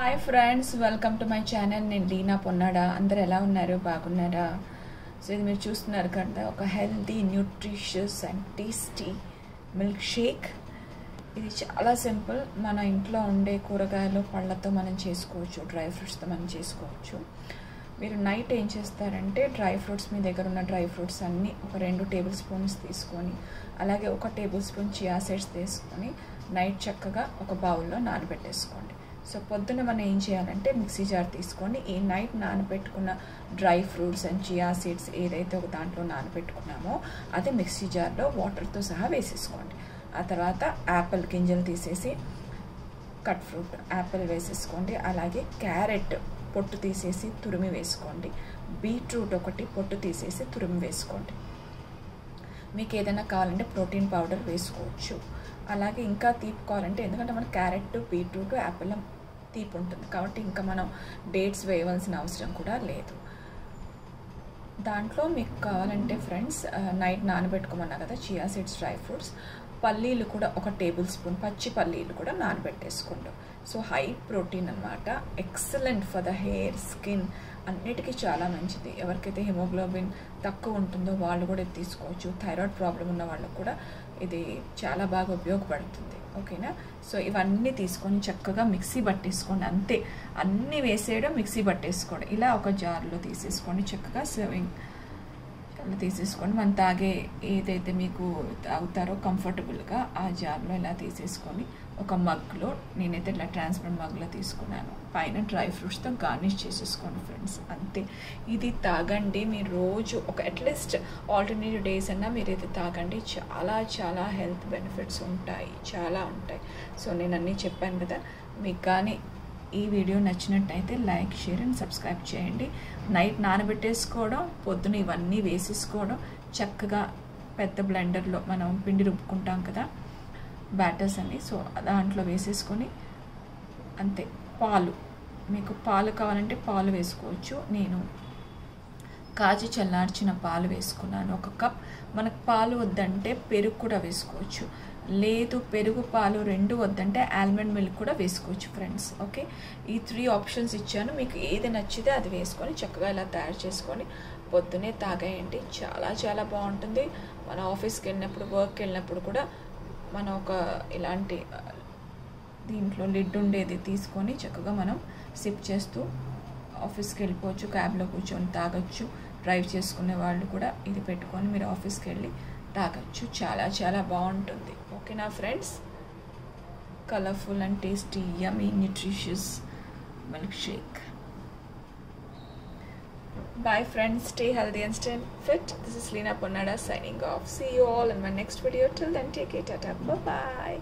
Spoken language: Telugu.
Hi friends, welcome to my channel. నేను లీనా పొన్నాడా. అందరు ఎలా ఉన్నారు? బాగున్నారా? సో ఇది మీరు చూస్తున్నారు కదా, ఒక healthy, nutritious and tasty milk shake. ఇది చాలా సింపుల్. మన ఇంట్లో ఉండే కూరగాయలు, పళ్ళతో మనం చేసుకోవచ్చు, డ్రై ఫ్రూట్స్తో మనం చేసుకోవచ్చు. మీరు నైట్ ఏం చేస్తారంటే, డ్రై ఫ్రూట్స్, మీ దగ్గర ఉన్న డ్రై ఫ్రూట్స్ అన్నీ ఒక 2 టేబుల్ స్పూన్స్ తీసుకొని, అలాగే 1 టేబుల్ స్పూన్ చియా సీడ్స్ తీసుకొని నైట్ చక్కగా ఒక బౌల్లో నానబెట్టేసుకోండి. సో పొద్దున్న మనం ఏం చేయాలంటే, మిక్సీ జార్ తీసుకొని ఈ నైట్ నానబెట్టుకున్న dry fruits and chia seeds ఏదైతే ఒక దాంట్లో నానబెట్టుకున్నామో అది మిక్సీ జార్లో వాటర్తో సహా వేసేసుకోండి. ఆ తర్వాత యాపిల్ గింజలు తీసేసి, కట్ ఫ్రూట్ యాపిల్ వేసేసుకోండి. అలాగే క్యారెట్ పొట్టు తీసేసి తురిమి వేసుకోండి. బీట్రూట్ ఒకటి పొట్టు తీసేసి తురిమి వేసుకోండి. మీకు ఏదైనా కావాలంటే ప్రోటీన్ పౌడర్ వేసుకోవచ్చు. అలాగే ఇంకా తీపి కావాలంటే, ఎందుకంటే మన క్యారెట్, బీట్రూట్, యాపిల్ తీపి ఉంటుంది కాబట్టి ఇంకా మనం డేట్స్ వేయవలసిన అవసరం కూడా లేదు. దాంట్లో మీకు కావాలంటే ఫ్రెండ్స్, నైట్ నానబెట్టుకోమన్నా కదా చియా సీడ్స్, డ్రై ఫ్రూట్స్, పల్లీలు కూడా 1 టేబుల్ స్పూన్ పచ్చి పల్లీలు కూడా నానబెట్టేసుకోండి. సో హై ప్రోటీన్ అన్నమాట. Excellent for the hair, skin, అన్నిటికీ చాలా మంచిది. ఎవరికైతే హిమోగ్లోబిన్ తక్కువ ఉంటుందో వాళ్ళు కూడా ఇది తీసుకోవచ్చు. థైరాయిడ్ ప్రాబ్లం ఉన్న వాళ్ళకు కూడా ఇది చాలా బాగా ఉపయోగపడుతుంది. ఓకేనా? సో ఇవన్నీ తీసుకొని చక్కగా మిక్సీ పట్టేసుకోండి. అంతే, అన్నీ వేసేయడం, మిక్సీ పట్టేసుకోండి. ఇలా ఒక జార్లో తీసేసుకోండి. చక్కగా సర్వింగ్ తీసేసుకోండి. మనం తాగే ఏదైతే మీకు తాగుతారో కంఫర్టబుల్గా ఆ జార్లో ఇలా తీసేసుకొని ఒక మగ్లో, నేనైతే ఇట్లా ట్రాన్స్పరెంట్ మగ్లో తీసుకున్నాను, పైన డ్రై ఫ్రూట్స్తో గార్నిష్ చేసేసుకోండి ఫ్రెండ్స్. అంతే. ఇది తాగండి మీరు రోజు, ఒక అట్లీస్ట్ ఆల్టర్నేటివ్ డేస్ అన్నా మీరు ఇది తాగండి. చాలా చాలా హెల్త్ బెనిఫిట్స్ ఉంటాయి, చాలా ఉంటాయి. సో నేను అన్నీ చెప్పాను కదా. మీకు కానీ ఈ వీడియో నచ్చినట్టయితే లైక్, షేర్ అండ్ సబ్స్క్రైబ్ చేయండి. నైట్ నానబెట్టేసుకోవడం, పొద్దున ఇవన్నీ వేసేసుకోవడం, చక్కగా పెద్ద బ్లెండర్లో మనం పిండి రుబ్బుకుంటాం కదా బ్యాటర్స్ అన్ని, సో దాంట్లో వేసేసుకొని అంతే. పాలు, మీకు పాలు కావాలంటే పాలు వేసుకోవచ్చు. నేను కాచి చల్లార్చిన పాలు వేసుకున్నాను 1 కప్. మనకు పాలు వద్దంటే పెరుగు కూడా వేసుకోవచ్చు. లేదు పెరుగు పాలు 2 వద్దంటే ఆల్మండ్ మిల్క్ కూడా వేసుకోవచ్చు ఫ్రెండ్స్. ఓకే, ఈ 3 ఆప్షన్స్ ఇచ్చాను. మీకు ఏది నచ్చితే అది వేసుకొని చక్కగా ఇలా తయారు చేసుకొని పొద్దునే తాగేయండి. చాలా చాలా బాగుంటుంది. మన ఆఫీస్కి వెళ్ళినప్పుడు, వర్క్కి వెళ్ళినప్పుడు కూడా మనం ఒక ఇలాంటి దీంట్లో లిడ్ ఉండేది తీసుకొని చక్కగా మనం సిప్ చేస్తూ ఆఫీస్కి వెళ్ళిపోవచ్చు. క్యాబ్లో కూర్చొని తాగొచ్చు. డ్రైవ్ చేసుకునే వాళ్ళు కూడా ఇది పెట్టుకొని మీరు ఆఫీస్కి వెళ్ళి తాగొచ్చు. చాలా చాలా బాగుంటుంది. ఓకేనా friends? Colourful and tasty, yummy, nutritious milk shake. Bye friends, stay healthy and stay fit. This is Leena Ponnada signing off. See you all in my next video. Till then, take care. Tata. Bye bye.